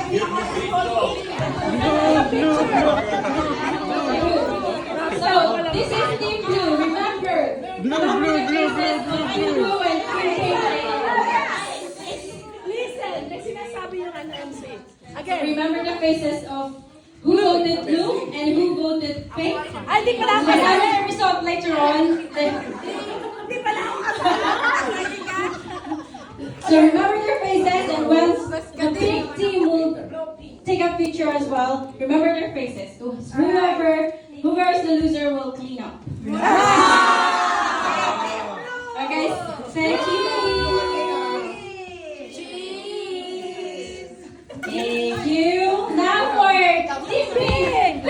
So, this is Team Blue. Remember. Listen, may sinasabi yung ano MC. Again. Remember the faces of who voted blue and who voted pink. Ay, di pala ako Whatever the result later on. Di pala ako kasama. So remember their faces, and once the pink team will take a picture as well, remember their faces. Whoever's the loser will clean up. Okay, thank you. Thank you. Now for Team Pink.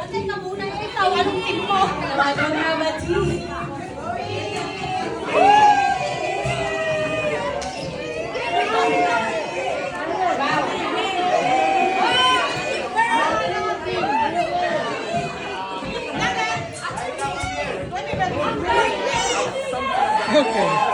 Antay ka muna, ikaw, anong team mo? I don't have a team. Okay.